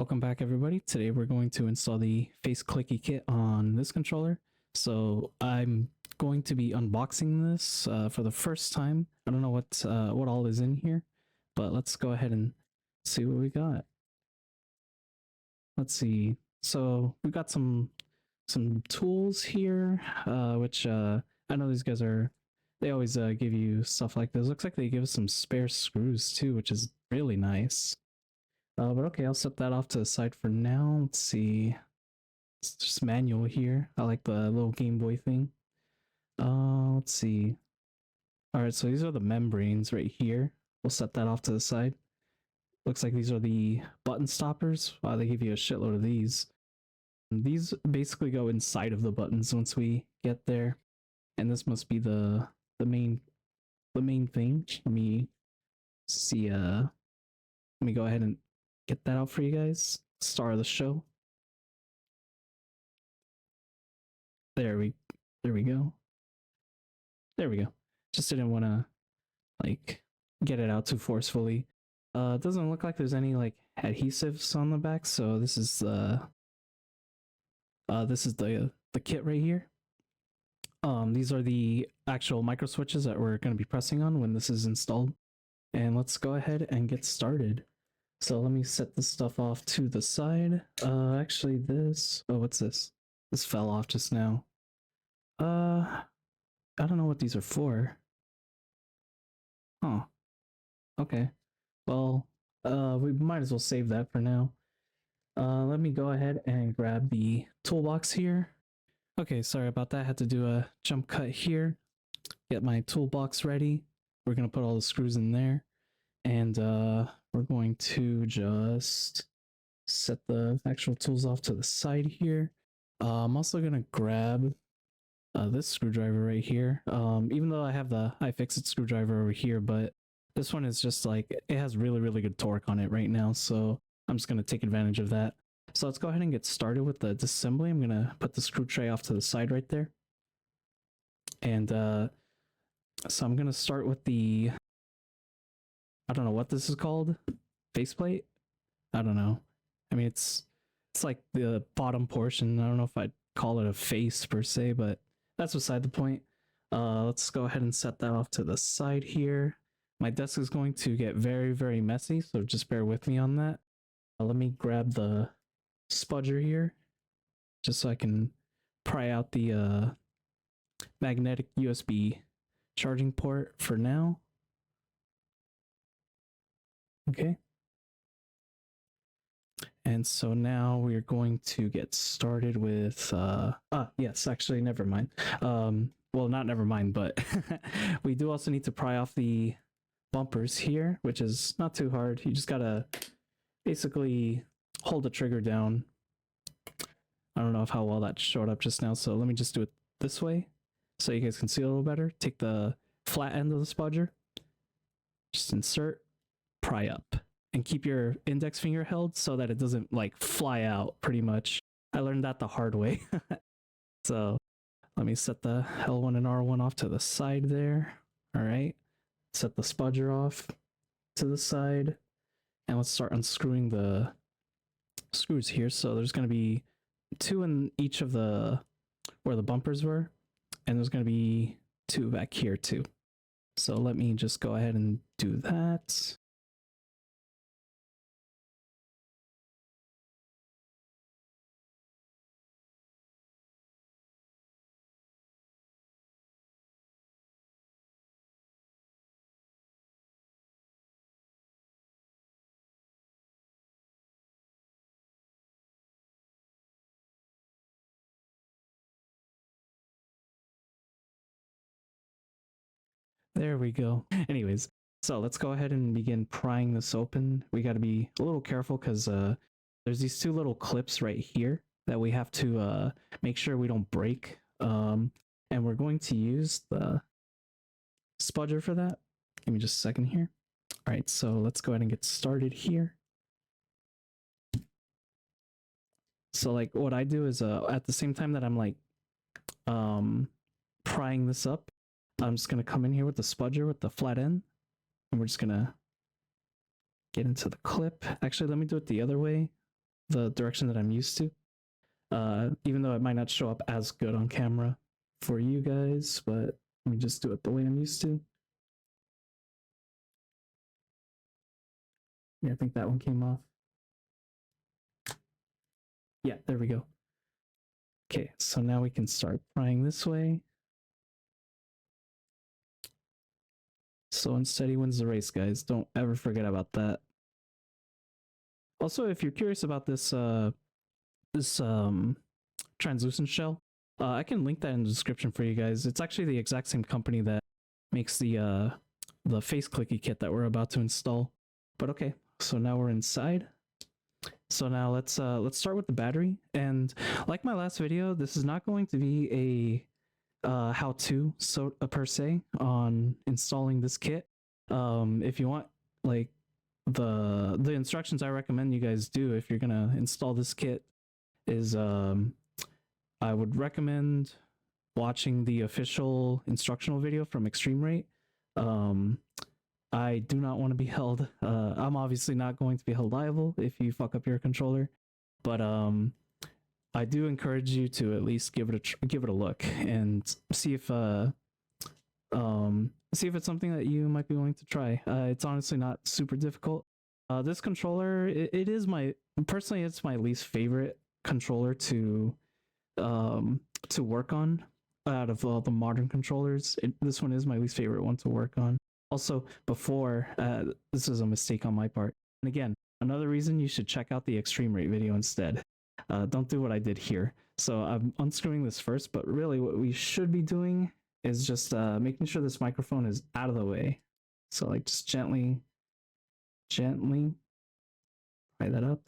Welcome back everybody. Today we're going to install the face clicky kit on this controller. So I'm going to be unboxing this for the first time. I don't know what all is in here, but let's go ahead and see what we got. Let's see. So we got some tools here, which I know these guys they always give you stuff like this. Looks like they give us some spare screws too, which is really nice. But okay, I'll set that off to the side for now. Let's see. It's just manual here. I like the little Game Boy thing. Let's see. Alright, so these are the membranes right here. We'll set that off to the side. Looks like these are the button stoppers. Wow, they give you a shitload of these. And these basically go inside of the buttons once we get there. And this must be the main thing. Let me see, let me go ahead and get that out for you guys. Star of the show. There we go. There we go. Just didn't want to like get it out too forcefully. It doesn't look like there's any like adhesives on the back, so this is the kit right here. These are the actual micro switches that we're going to be pressing on when this is installed. And let's go ahead and get started. So let me set this stuff off to the side. Actually what's this? This fell off just now. I don't know what these are for. Huh. Okay. Well, we might as well save that for now. Let me go ahead and grab the toolbox here. Okay, sorry about that. I had to do a jump cut here. Get my toolbox ready. We're gonna put all the screws in there. And we're going to just set the actual tools off to the side here. I'm also going to grab this screwdriver right here. Even though I have the iFixit screwdriver over here, but this one is just like, it has really good torque on it right now. So I'm just going to take advantage of that. So let's go ahead and get started with the disassembly. I'm going to put the screw tray off to the side right there. And so I'm going to start with the, I don't know what this is called. Faceplate? I don't know. I mean, it's like the bottom portion. I don't know if I'd call it a face per se, but that's beside the point. Let's go ahead and set that off to the side here. My desk is going to get very messy, so just bear with me on that. Let me grab the spudger here, just so I can pry out the magnetic USB charging port for now. Okay. And so now we're going to get started with, yes, actually, never mind. Well, not never mind, but we do also need to pry off the bumpers here, which is not too hard. You just gotta basically hold the trigger down. I don't know how well that showed up just now, so let me just do it this way so you guys can see a little better. Take the flat end of the spudger, just insert, pry up, and keep your index finger held so that it doesn't like fly out pretty much. I learned that the hard way. So let me set the L1 and R1 off to the side there. All right, set the spudger off to the side, and let's start unscrewing the screws here. So there's going to be 2 in each of the where the bumpers were, and there's going to be 2 back here too. So let me just go ahead and do that. There we go. Anyways, so let's go ahead and begin prying this open. We got to be a little careful because there's these 2 little clips right here that we have to make sure we don't break. And we're going to use the spudger for that. Give me just a second here. All right, so let's go ahead and get started here. So like what I do is at the same time that I'm like prying this up, I'm just going to come in here with the spudger with the flat end, and we're just going to get into the clip. Actually, let me do it the other way. the direction that I'm used to. Even though it might not show up as good on camera for you guys, but let me just do it the way I'm used to. Yeah, I think that one came off. Yeah, there we go. Okay, so now we can start prying this way. Slow and steady wins the race, guys. Don't ever forget about that. Also, if you're curious about this translucent shell, I can link that in the description for you guys. It's actually the exact same company that makes the face clicky kit that we're about to install. But okay, so now we're inside. So now let's start with the battery. And like my last video, this is not going to be a how-to per se on installing this kit. If you want like the instructions I recommend you guys do if you're gonna install this kit is I would recommend watching the official instructional video from Extreme Rate. I do not want to be held. I'm obviously not going to be held liable if you fuck up your controller, but I do encourage you to at least give it a look and see if it's something that you might be willing to try. It's honestly not super difficult. This controller, it is personally, it's my least favorite controller to work on out of all the modern controllers. This one is my least favorite one to work on. Also, before, this is a mistake on my part. And again, another reason you should check out the Extreme Rate video instead. Don't do what I did here. So I'm unscrewing this first, but really what we should be doing is just making sure this microphone is out of the way. So like just gently pry that up.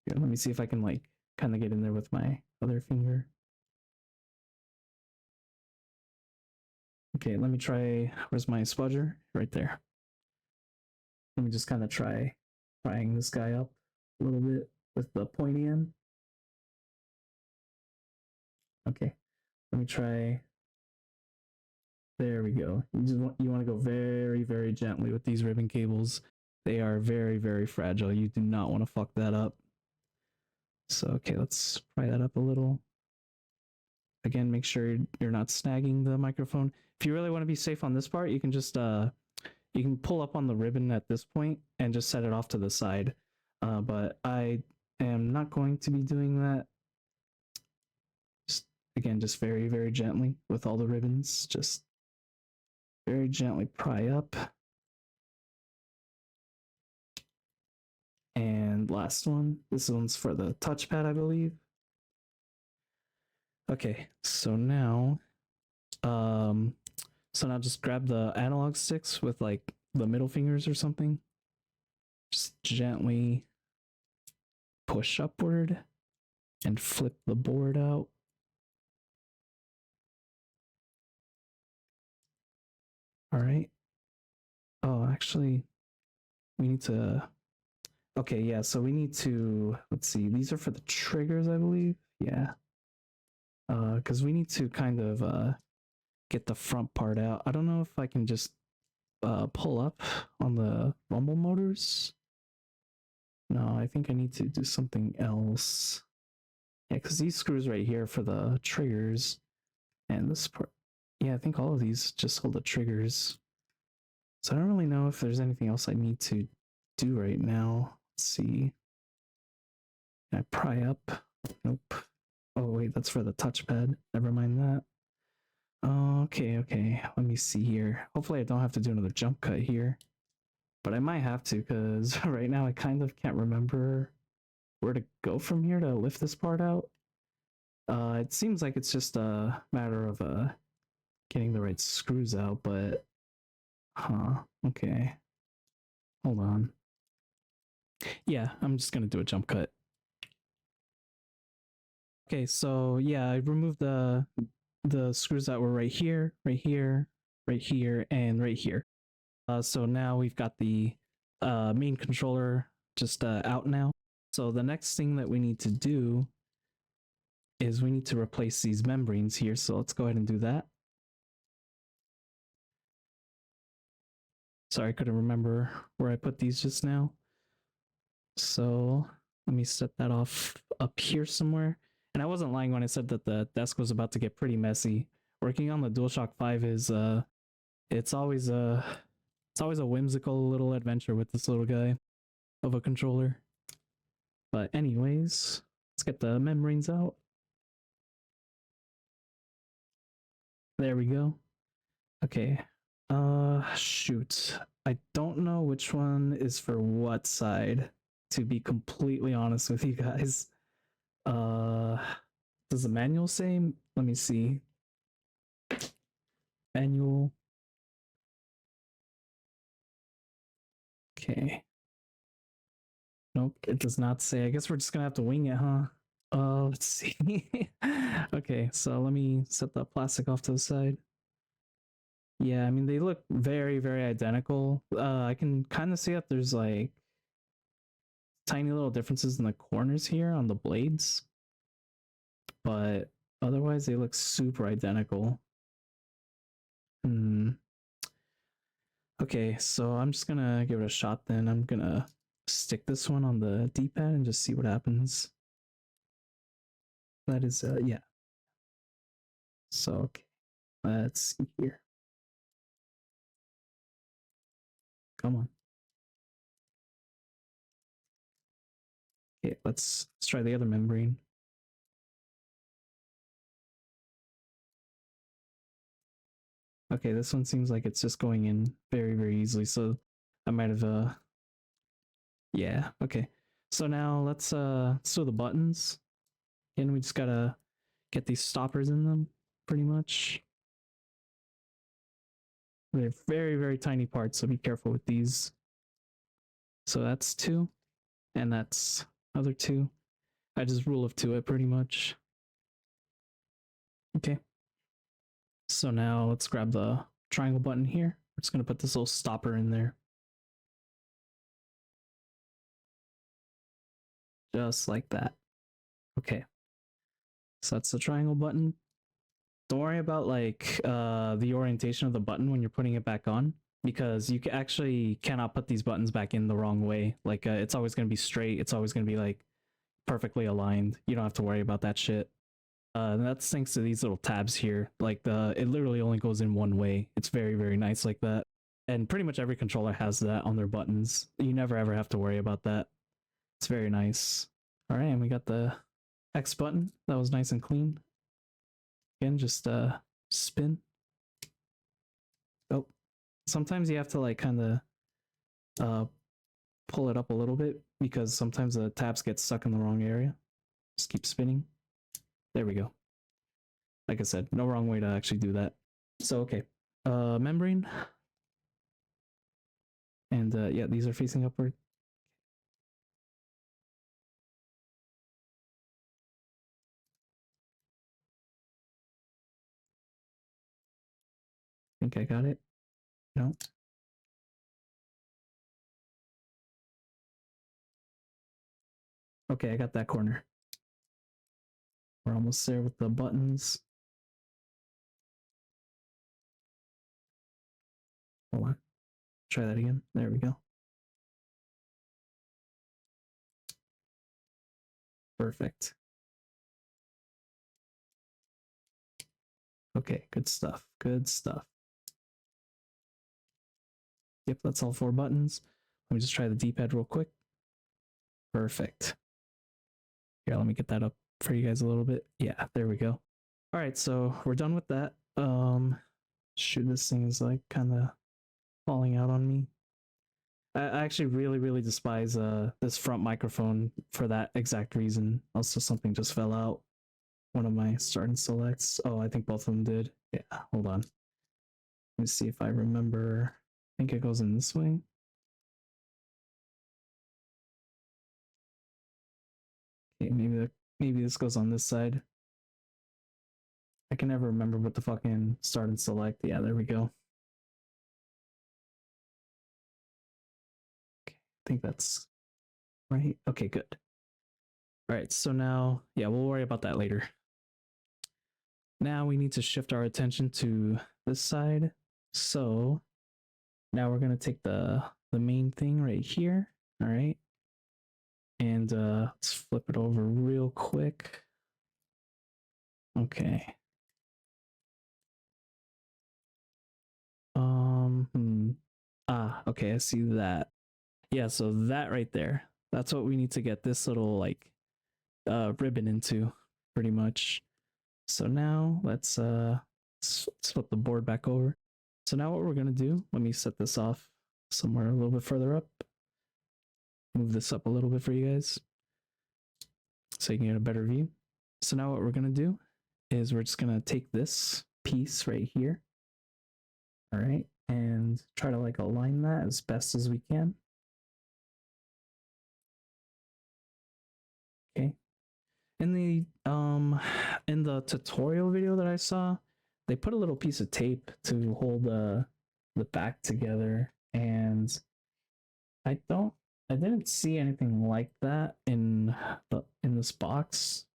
Here, let me see if I can like kind of get in there with my other finger. Okay, let me try, where's my spudger? Right there. Let me just kind of try prying this guy up a little bit with the pointy end. Okay, let me try. There we go. You want to go very, very gently with these ribbon cables. They are very, very fragile. You do not want to fuck that up. So, okay, let's pry that up a little. Again, make sure you're not snagging the microphone. If you really want to be safe on this part, you can just you can pull up on the ribbon at this point and just set it off to the side. But I am not going to be doing that. Again, just very, very gently with all the ribbons. Just very gently pry up. And last one. This one's for the touchpad, I believe. Okay, so now just grab the analog sticks with like the middle fingers or something. Just gently push upward and flip the board out. All right. Oh, actually, we need to. Okay, yeah, so we need to. Let's see, these are for the triggers, I believe. Yeah. Because we need to kind of get the front part out. I don't know if I can just pull up on the rumble motors. No, I think I need to do something else. Yeah, because these screws right here for the triggers, and this part. Yeah, I think all of these just hold the triggers. So I don't really know if there's anything else I need to do right now. Let's see. Can I pry up? Nope. Oh wait, that's for the touchpad. Never mind that. Okay. Let me see here. Hopefully I don't have to do another jump cut here. But I might have to, because right now I kind of can't remember where to go from here to lift this part out. It seems like it's just a matter of getting the right screws out, but okay. Hold on. Yeah, I'm just gonna do a jump cut. Okay, so yeah, I removed the screws that were right here, and right here. So now we've got the main controller just out now. So the next thing that we need to do is we need to replace these membranes here. So let's go ahead and do that. Sorry, I couldn't remember where I put these just now. So let me set that off up here somewhere. And I wasn't lying when I said that the desk was about to get pretty messy. Working on the DualShock 5 is it's always a whimsical little adventure with this little guy of a controller. But anyways, let's get the membranes out. There we go. Okay. Shoot. I don't know which one is for what side, to be completely honest with you guys. Does the manual say? Let me see. Manual. Okay. Nope, it does not say. I guess we're just gonna have to wing it, huh? Let's see. Okay, so let me set the plastic off to the side. Yeah, I mean, they look very, very identical. I can kind of see that there's like tiny little differences in the corners here on the blades, but otherwise they look super identical. Okay, so I'm just gonna give it a shot then. I'm gonna stick this one on the D-pad and just see what happens. That is, yeah. So, okay, let's see here. Come on. Okay, let's try the other membrane. Okay, this one seems like it's just going in very, very easily, so I might have, yeah, okay. So now let's do the buttons. And we just gotta get these stoppers in them, pretty much. They're very, very tiny parts, so be careful with these. So that's 2, and that's other 2. I just rule of 2 it pretty much. Okay. So now let's grab the triangle button here. We're just gonna put this little stopper in there. Just like that. Okay. So that's the triangle button. Don't worry about like the orientation of the button when you're putting it back on, because you actually cannot put these buttons back in the wrong way. Like it's always going to be straight. It's always going to be like perfectly aligned. You don't have to worry about that shit. And that's thanks to these little tabs here. Like it literally only goes in one way. It's very, very nice like that. And pretty much every controller has that on their buttons. You never ever have to worry about that. It's very nice. All right, and we got the X button. That was nice and clean. Again, just spin. Oh, sometimes you have to like kind of pull it up a little bit because sometimes the tabs get stuck in the wrong area. Just keep spinning. There we go. Like I said, no wrong way to actually do that. So okay, membrane, and yeah, these are facing upward. I think I got it. No. Okay, I got that corner. We're almost there with the buttons. Hold on. Try that again. There we go. Perfect. Okay, good stuff. Good stuff. Yep, that's all 4 buttons. Let me just try the D-pad real quick. Perfect. Yeah, let me get that up for you guys a little bit. Yeah, there we go. All right, so we're done with that. Shoot, this thing is like kind of falling out on me. I actually really, really despise this front microphone for that exact reason. Also, something just fell out. One of my start and selects. Oh, I think both of them did. Yeah, hold on. Let me see if I remember. I think it goes in this way. Okay, maybe this goes on this side. I can never remember what the fucking start and select. Yeah, there we go. Okay, I think that's right. Okay, good. All right, so now, yeah, we'll worry about that later. Now we need to shift our attention to this side. So now we're going to take the main thing right here. All right. And let's flip it over real quick. Okay. Okay, I see that. Yeah, so that right there. That's what we need to get this little like ribbon into, pretty much. So now let's flip the board back over. So now what we're gonna do, let me set this off somewhere a little bit further up. Move this up a little bit for you guys so you can get a better view. So now what we're gonna do is we're just gonna take this piece right here, all right, and try to like align that as best as we can. Okay. In the tutorial video that I saw, they put a little piece of tape to hold the back together, and I didn't see anything like that in this box.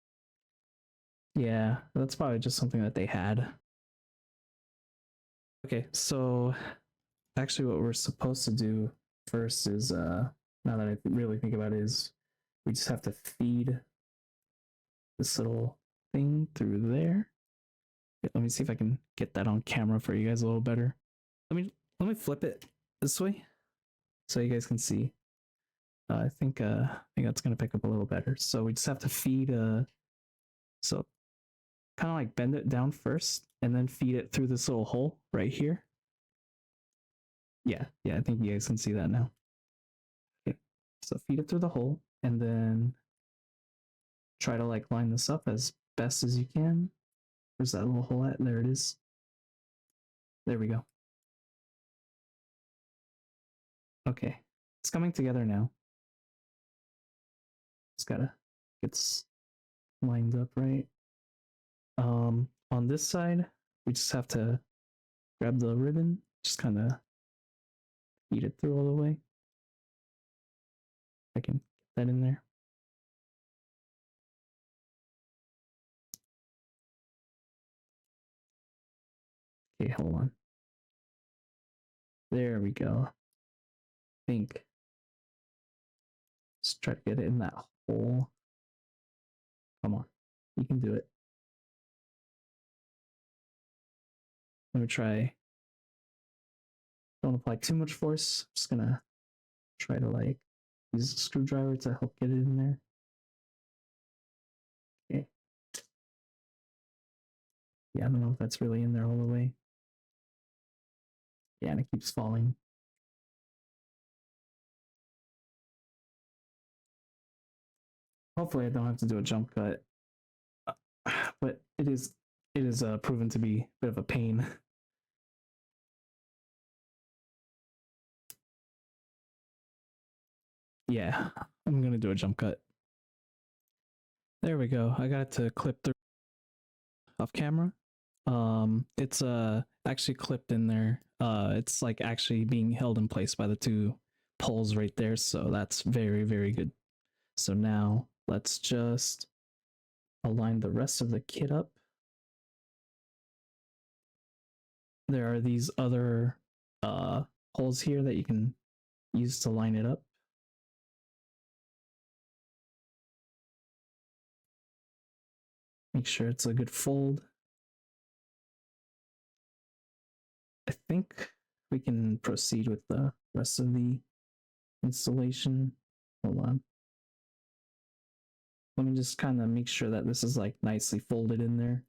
Yeah, that's probably just something that they had. Okay, so actually what we're supposed to do first is now that I really think about it, is we just have to feed this little thing through there. Let me see if I can get that on camera for you guys a little better. Let me flip it this way so you guys can see. I think that's gonna pick up a little better. So we just have to feed so kind of like bend it down first and then feed it through this little hole right here. Yeah, I think you guys can see that now. Okay, so feed it through the hole and then try to like line this up as best as you can. Where's that little hole at? There it is. There we go. Okay, it's coming together now. Just gotta get lined up right. On this side, we just have to grab the ribbon, just kind of feed it through all the way. I can get that in there. Okay, hold on. There we go. I think. Just try to get it in that hole. Come on, you can do it. Let me try. Don't apply too much force. I'm just gonna try to like use a screwdriver to help get it in there. Okay. Yeah, I don't know if that's really in there all the way. Yeah, and it keeps falling. Hopefully I don't have to do a jump cut. But it is proven to be a bit of a pain. Yeah, I'm gonna do a jump cut. There we go. I got it to clip through off camera. It's actually clipped in there. It's like actually being held in place by the two poles right there, so that's very, very good. So now let's just align the rest of the kit up. There are these other holes here that you can use to line it up. Make sure it's a good fold. I think we can proceed with the rest of the installation. Hold on. Let me just kind of make sure that this is like nicely folded in there.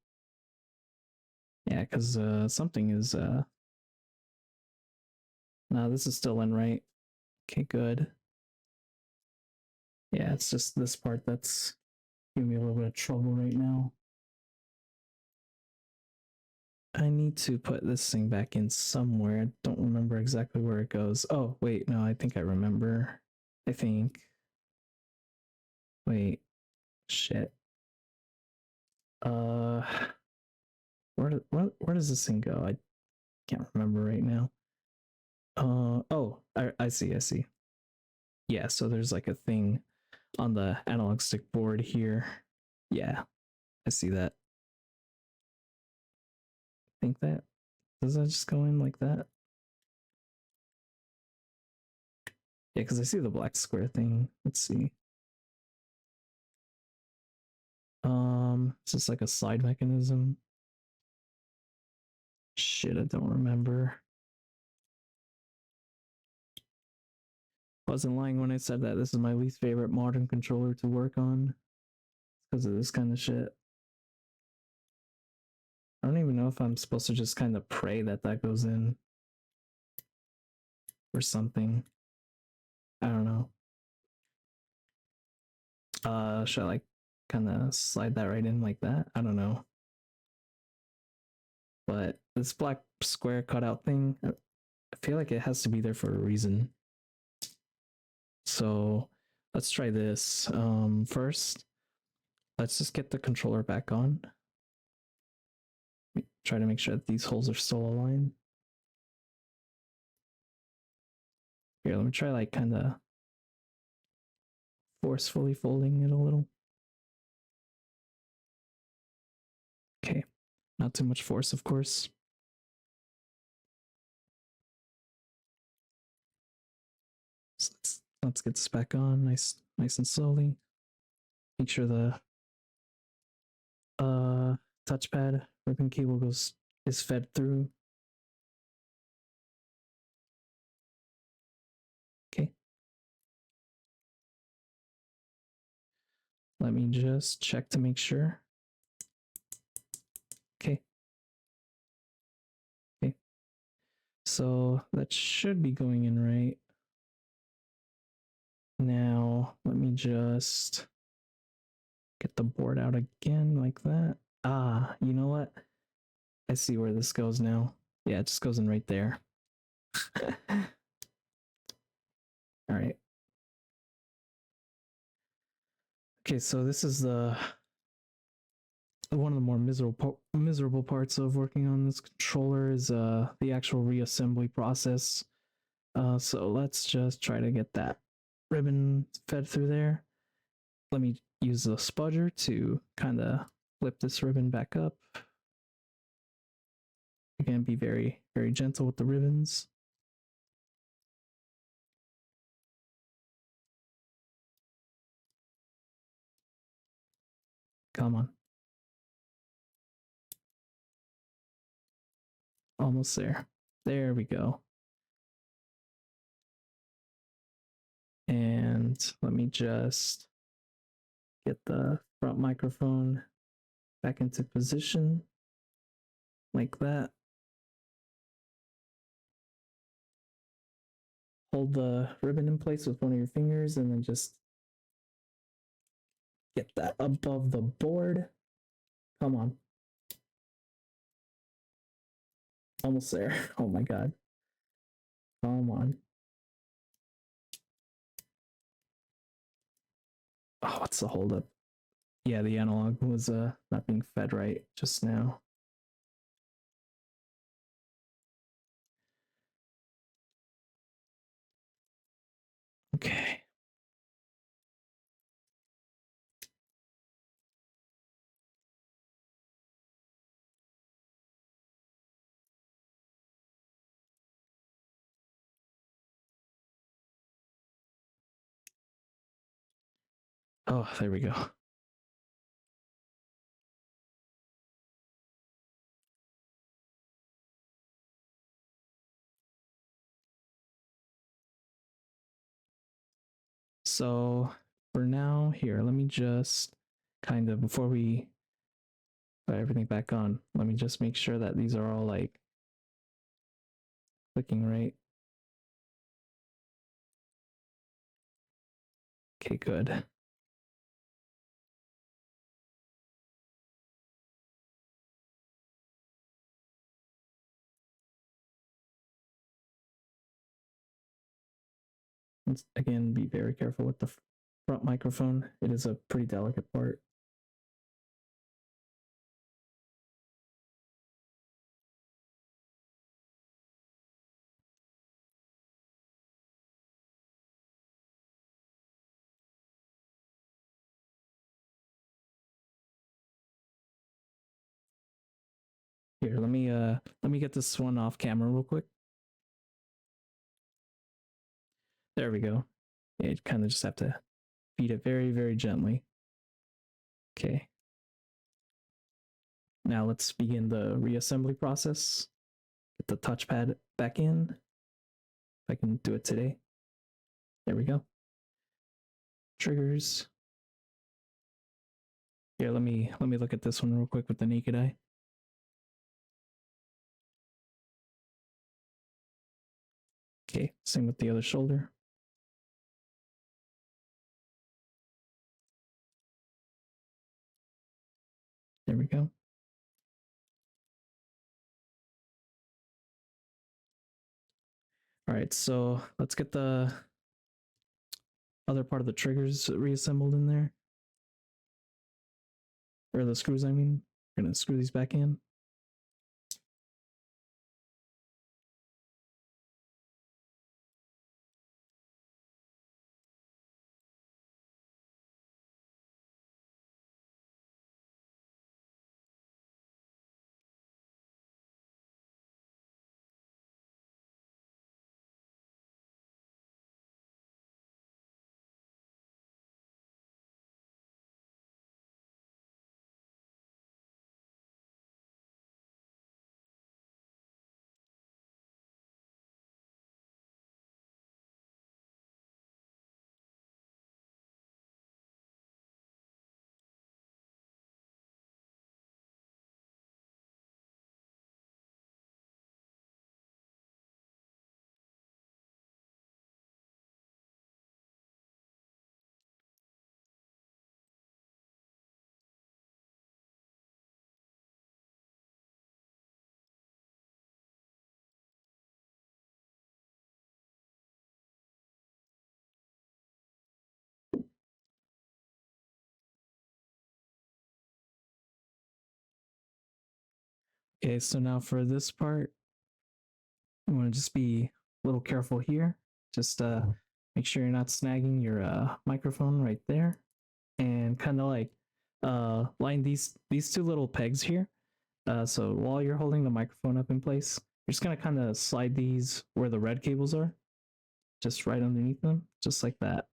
Yeah, because something is no, this is still in right. Okay, good. Yeah, it's just this part that's giving me a little bit of trouble right now. I need to put this thing back in somewhere. I don't remember exactly where it goes. Oh, wait, no, I think I remember. I think. Wait. Shit. Where does this thing go? I can't remember right now. Oh, I see. Yeah, so there's like a thing on the analog stick board here. Yeah, I see that. I think that, does that just go in like that? Yeah, because I see the black square thing. Let's see. Is this like a slide mechanism? Shit, I don't remember. Wasn't lying when I said that this is my least favorite modern controller to work on because of this kind of shit. I don't even know if I'm supposed to just kind of pray that that goes in or something. I don't know. Should I like kind of slide that right in like that? I don't know. But this black square cutout thing, I feel like it has to be there for a reason. So let's try this. First, let's just get the controller back on. Try to make sure that these holes are still aligned. Here, let me try like kind of forcefully folding it a little. Okay, not too much force, of course. So let's get this back on, nice and slowly. Make sure the touchpad ribbon cable is fed through. Okay. Let me just check to make sure. Okay. Okay. So that should be going in right. Now, let me just get the board out again like that. Ah, you know what? I see where this goes now. Yeah, it just goes in right there. All right. Okay, so this is the one of the more miserable parts of working on this controller is the actual reassembly process. So let's just try to get that ribbon fed through there. Let me use the spudger to kind of flip this ribbon back up. Again, be very gentle with the ribbons. Come on. Almost there. There we go. And let me just get the front microphone back into position like that. Hold the ribbon in place with one of your fingers and then just get that above the board. Come on. Almost there. Oh my god. Come on. Oh, what's the holdup? Yeah, the analog was not being fed right just now. Okay. Oh, there we go. So for now, here, let me just kind of, before we put everything back on, let me just make sure that these are all like clicking right. Okay, good. Let's again be very careful with the front microphone. It is a pretty delicate part. Here, let me get this one off camera real quick. There we go. Yeah, you kind of just have to feed it very gently. Okay. Now let's begin the reassembly process. Get the touchpad back in. If I can do it today. There we go. Triggers. Here, let me look at this one real quick with the naked eye. Okay, same with the other shoulder. There we go. All right, so let's get the other part of the triggers reassembled in there. Or the screws, I mean. We're gonna screw these back in. Okay, so now for this part, you want to just be a little careful here. Just make sure you're not snagging your microphone right there, and kind of like line these two little pegs here. So while you're holding the microphone up in place, you're just gonna kind of slide these where the red cables are, just right underneath them, just like that.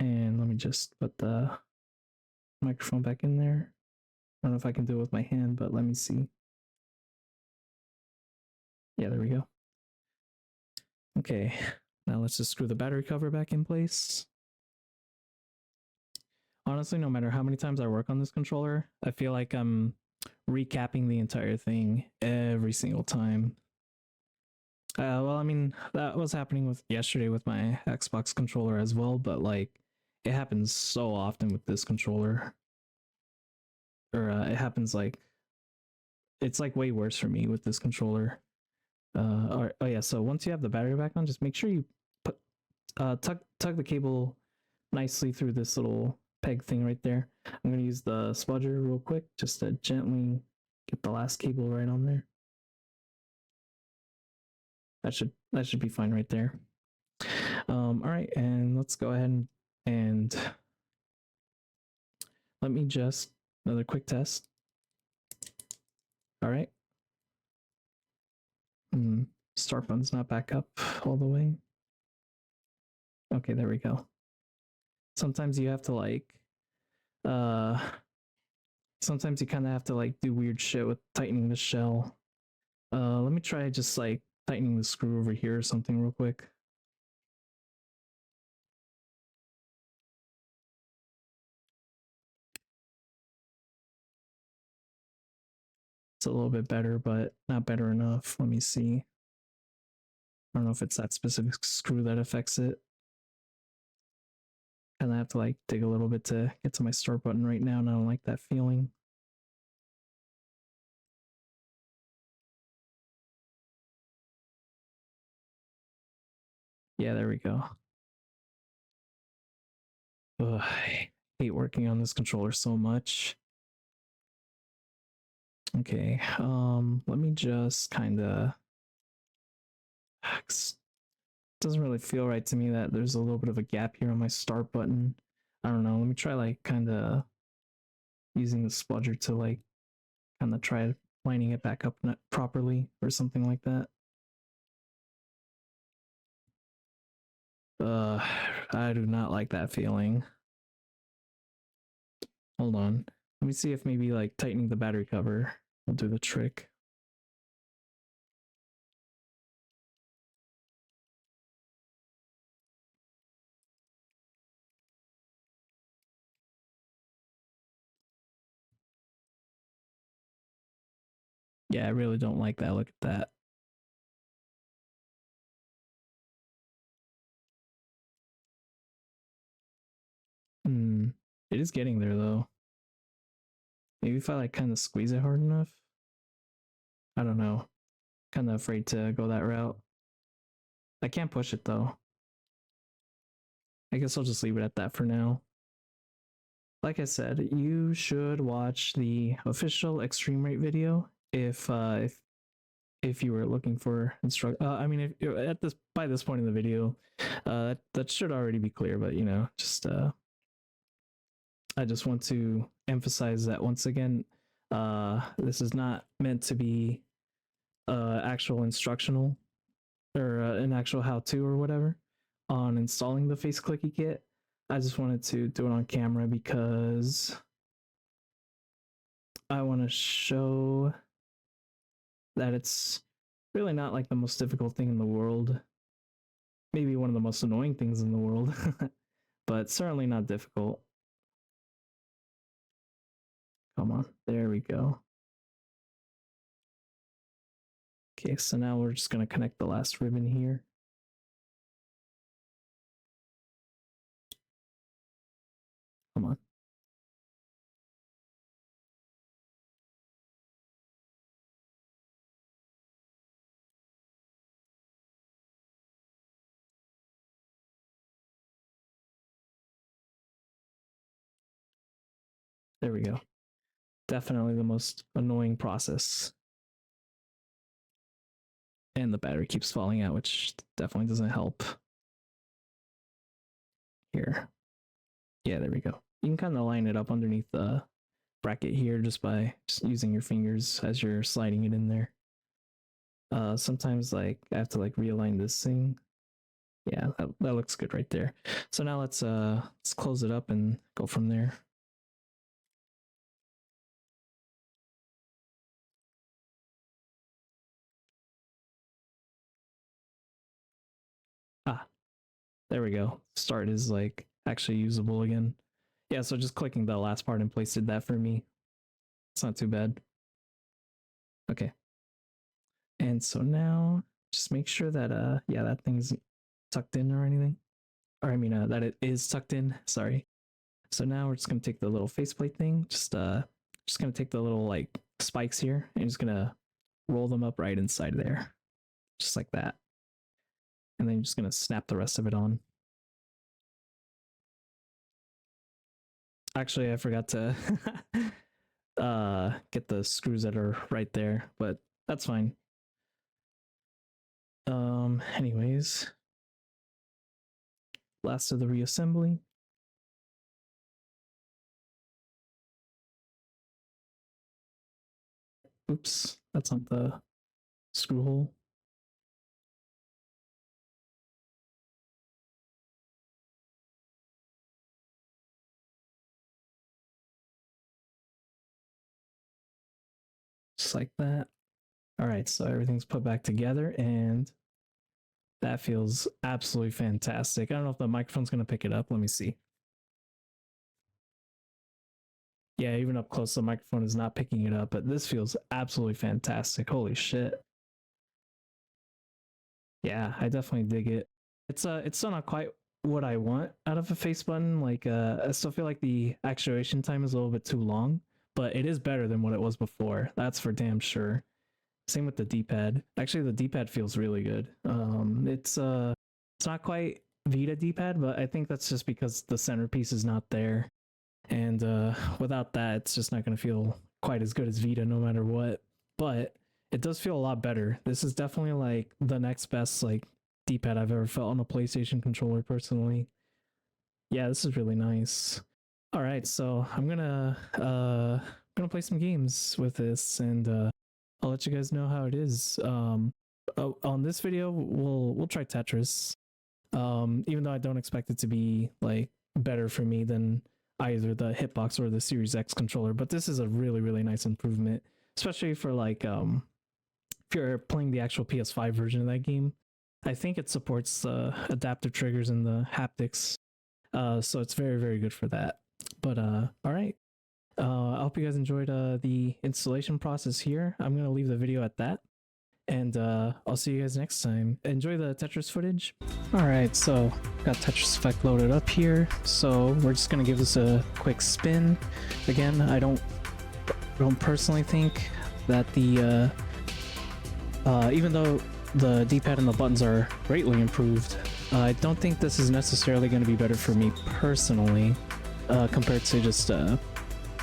And let me just put the microphone back in there. I don't know if I can do it with my hand, but let me see. Yeah, there we go. Okay, now let's just screw the battery cover back in place. Honestly, no matter how many times I work on this controller, I feel like I'm recapping the entire thing every single time. Well, I mean, that was happening with yesterday with my Xbox controller as well, but like it happens so often with this controller. Or it happens like it's like way worse for me with this controller. Oh yeah, so once you have the battery back on, just make sure you put tug the cable nicely through this little peg thing right there. I'm gonna use the spudger real quick just to gently get the last cable right on there. That should be fine right there. All right, and let's go ahead and let me just another quick test. All right. Start button's not back up all the way. Okay, there we go. Sometimes you have to like sometimes you kind of have to like do weird shit with tightening the shell. Let me try just like tightening the screw over here or something real quick. It's a little bit better, but not better enough. Let me see. I don't know if it's that specific screw that affects it. And I have to like dig a little bit to get to my start button right now, and I don't like that feeling. Yeah, there we go. Ugh, I hate working on this controller so much. Okay, let me just kind of doesn't really feel right to me that there's a little bit of a gap here on my start button. I don't know. Let me try like kind of using the spudger to like kind of try lining it back up properly or something like that. I do not like that feeling. Hold on. Let me see if maybe like tightening the battery cover will do the trick. Yeah, I really don't like that. Look at that. It is getting there though. Maybe if I like kind of squeeze it hard enough. I don't know. Kind of afraid to go that route. I can't push it though. I guess I'll just leave it at that for now. Like I said, you should watch the official extreme rate video if you were looking for I mean, if at this by this point in the video, that should already be clear. But you know, just I just want to emphasize that once again, this is not meant to be actual instructional or an actual how-to or whatever on installing the face clicky kit. I just wanted to do it on camera because I want to show that it's really not like the most difficult thing in the world. Maybe one of the most annoying things in the world, but certainly not difficult. Come on, there we go. Okay, so now we're just going to connect the last ribbon here. Come on. There we go. Definitely the most annoying process. And the battery keeps falling out, which definitely doesn't help. Here. Yeah, there we go. You can kind of line it up underneath the bracket here just by just using your fingers as you're sliding it in there. Sometimes like I have to like realign this thing. Yeah, that looks good right there. So now let's close it up and go from there. Ah, there we go. Start is like actually usable again. Yeah, so just clicking the last part in place did that for me. It's not too bad. Okay. And so now just make sure that yeah, that thing's tucked in or anything. Or I mean that it is tucked in, sorry. So now we're just gonna take the little faceplate thing, just gonna take the little like spikes here and just gonna roll them up right inside there. Just like that. And then you're just gonna snap the rest of it on. Actually, I forgot to get the screws that are right there, but that's fine. Anyways, last of the reassembly. Oops, that's not the screw hole. Just like that. All right, so everything's put back together and that feels absolutely fantastic. I don't know if the microphone's going to pick it up. Let me see. Yeah, even up close, the microphone is not picking it up, but this feels absolutely fantastic. Holy shit. Yeah, I definitely dig it. It's still not quite what I want out of a face button. Like I still feel like the actuation time is a little bit too long, but it is better than what it was before. That's for damn sure. Same with the D-pad. Actually, the D-pad feels really good. It's not quite Vita D-pad, but I think that's just because the centerpiece is not there. And without that, it's just not going to feel quite as good as Vita no matter what. But it does feel a lot better. This is definitely like the next best like D-pad I've ever felt on a PlayStation controller personally. Yeah, this is really nice. All right, so I'm gonna play some games with this, and I'll let you guys know how it is. On this video, we'll try Tetris. Even though I don't expect it to be like better for me than either the hitbox or the Series X controller. But this is a really nice improvement, especially for like if you're playing the actual PS5 version of that game. I think it supports the adaptive triggers and the haptics, so it's very good for that. But all right, I hope you guys enjoyed the installation process here. I'm gonna leave the video at that, and I'll see you guys next time. Enjoy the Tetris footage. All right, so got Tetris Effect loaded up here, so we're just gonna give this a quick spin. Again, I don't personally think that the even though the D-pad and the buttons are greatly improved, I don't think this is necessarily going to be better for me personally, compared to just no,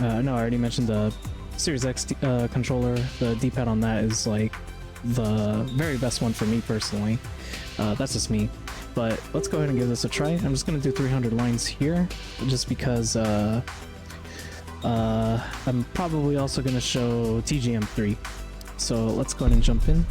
I already mentioned the Series X controller. The D-pad on that is like the very best one for me personally. That's just me, but let's go ahead and give this a try. I'm just going to do 300 lines here just because I'm probably also going to show TGM3. So let's go ahead and jump in.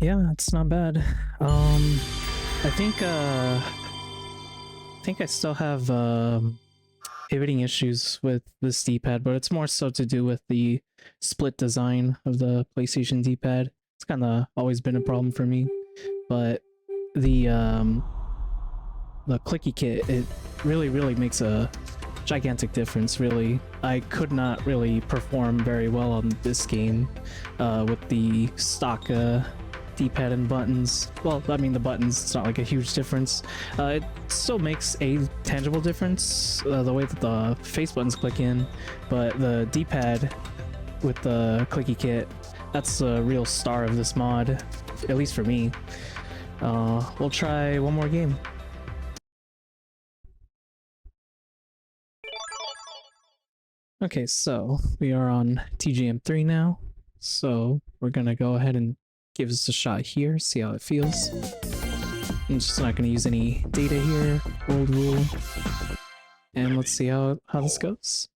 Yeah, it's not bad. I think I still have pivoting issues with this D-pad, but it's more so to do with the split design of the PlayStation D-pad. It's kind of always been a problem for me, but the clicky kit, it really makes a gigantic difference. Really, I could not really perform very well on this game with the stock D-pad and buttons. Well, I mean the buttons, it's not like a huge difference. It still makes a tangible difference, the way that the face buttons click in, but the D-pad with the clicky kit, that's the real star of this mod, at least for me. We'll try one more game. Okay, so we are on TGM3 now, so we're gonna go ahead and give this a shot here, see how it feels. I'm just not gonna use any data here, old rule, and let's see how this goes.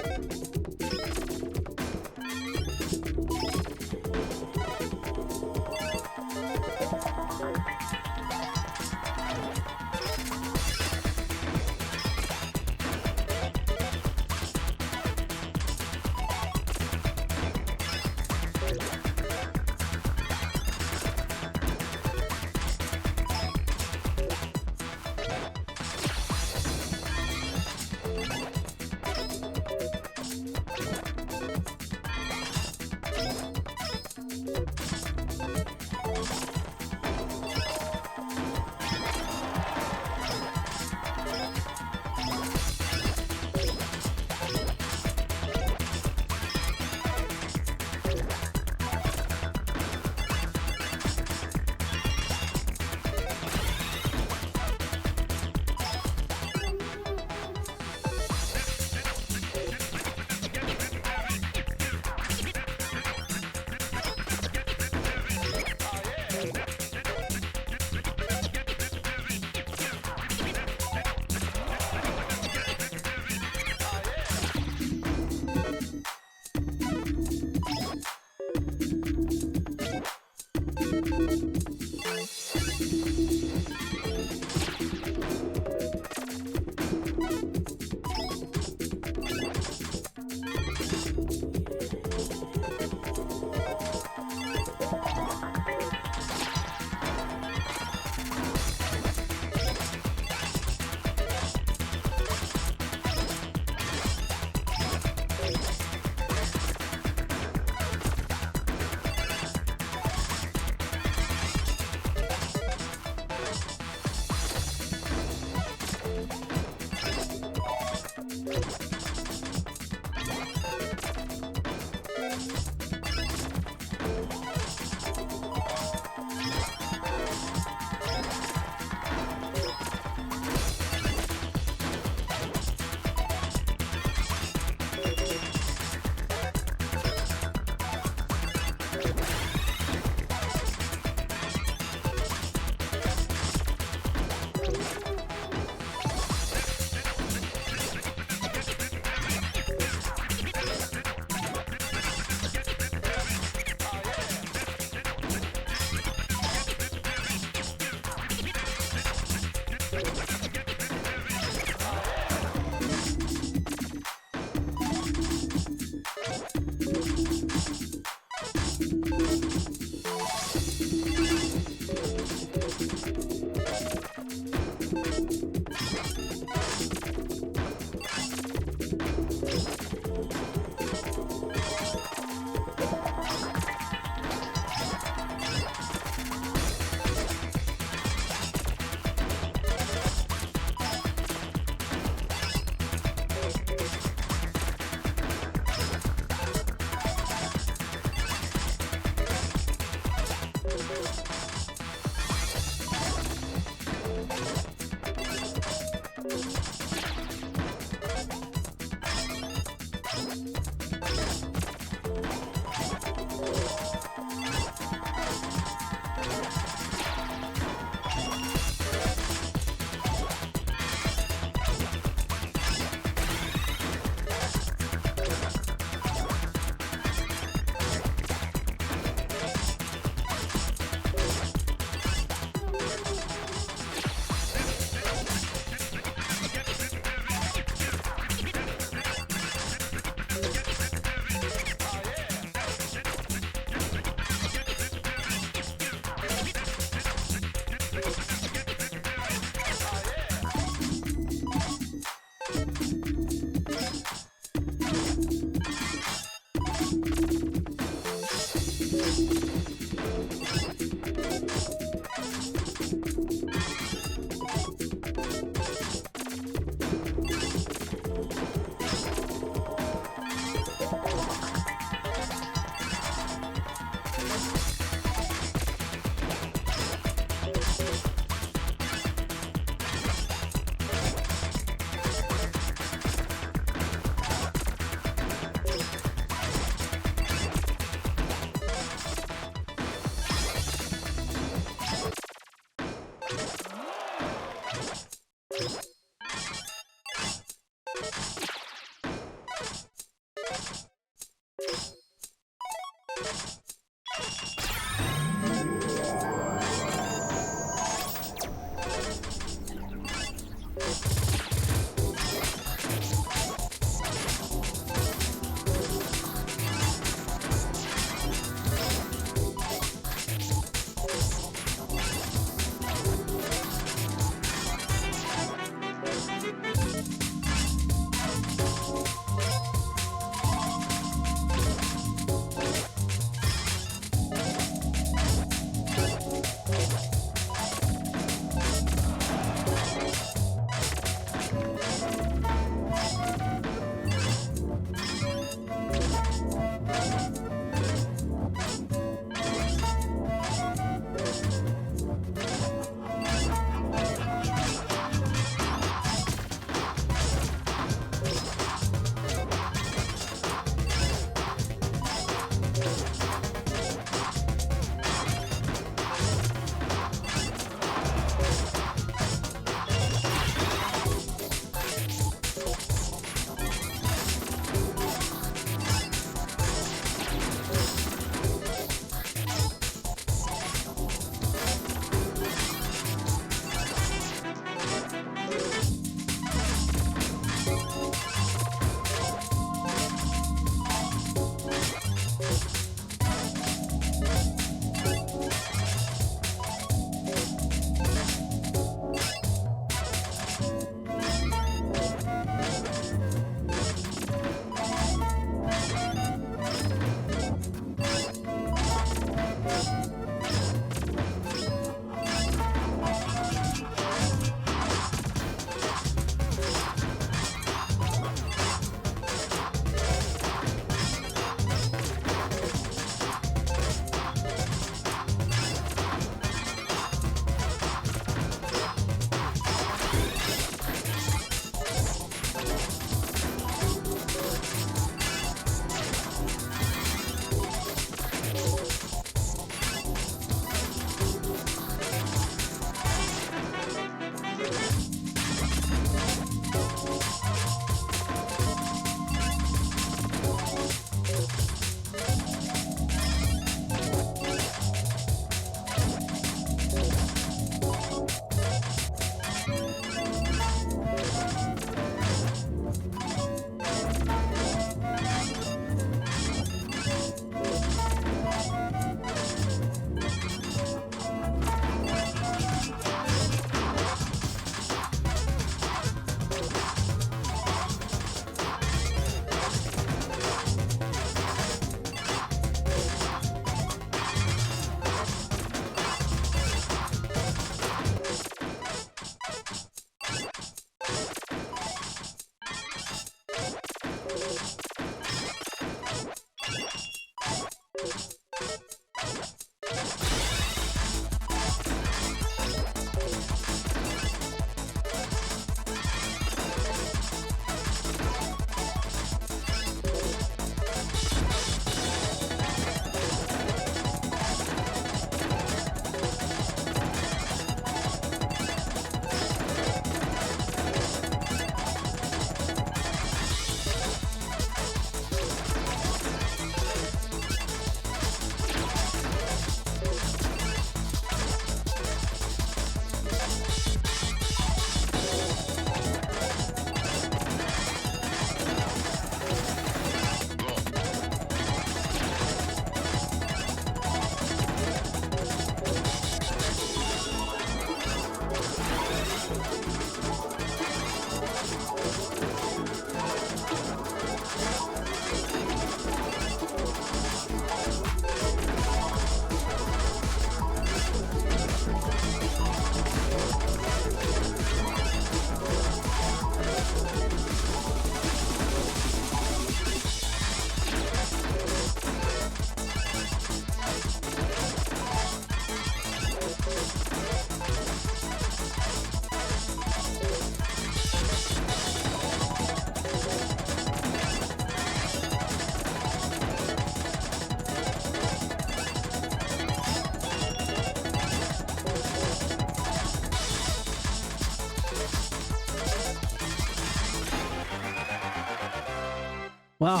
Wow.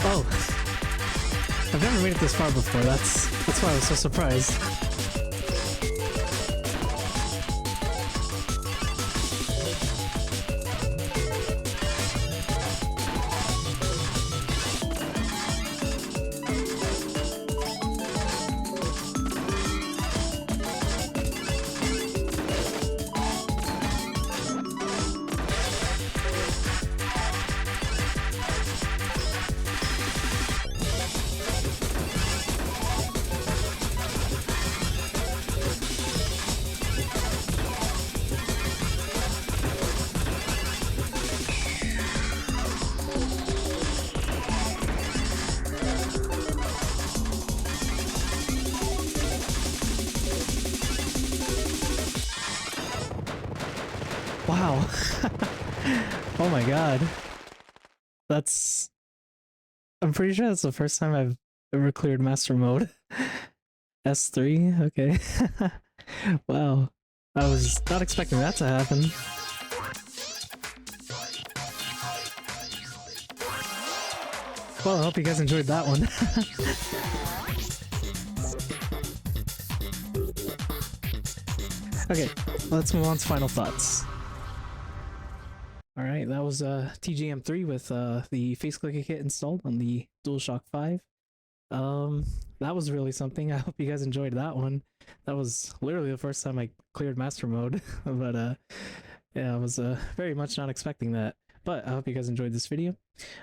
Oh, I've never made it this far before. That's why I was so surprised. Wow. Oh my god. That's... I'm pretty sure that's the first time I've ever cleared master mode. S3? Okay. Wow. I was not expecting that to happen. Well, I hope you guys enjoyed that one. Okay, let's move on to final thoughts. Alright, that was TGM3 with the face clicker kit installed on the DualShock 5. That was really something. I hope you guys enjoyed that one. That was literally the first time I cleared master mode, but yeah, I was very much not expecting that. But I hope you guys enjoyed this video.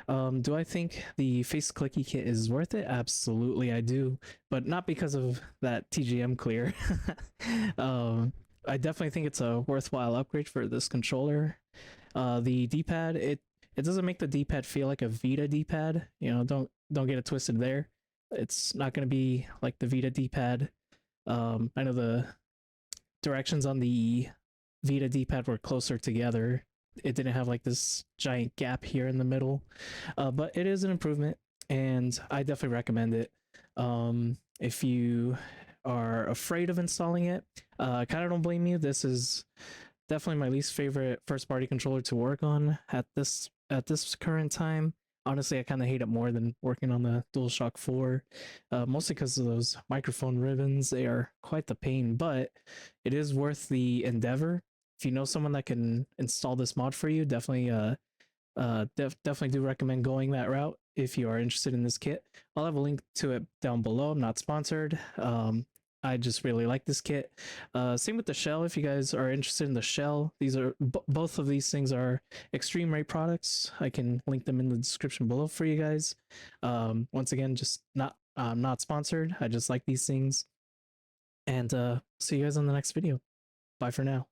Do I think the face clicky kit is worth it? Absolutely I do, but not because of that TGM clear. I definitely think it's a worthwhile upgrade for this controller. The D-pad, it doesn't make the D-pad feel like a Vita D-pad. You know, don't get it twisted there. It's not going to be like the Vita D-pad. I know the directions on the Vita D-pad were closer together. It didn't have like this giant gap here in the middle, but it is an improvement, and I definitely recommend it. If you are afraid of installing it, I kind of don't blame you. This is definitely my least favorite first-party controller to work on at this current time. Honestly, I kind of hate it more than working on the DualShock 4, mostly because of those microphone ribbons. They are quite the pain, but it is worth the endeavor. If you know someone that can install this mod for you, definitely definitely do recommend going that route if you are interested in this kit. I'll have a link to it down below. I'm not sponsored. I just really like this kit. Same with the shell. If you guys are interested in the shell, these are both of these things are Extreme Rate products. I can link them in the description below for you guys. Once again, just not sponsored. I just like these things. And see you guys on the next video. Bye for now.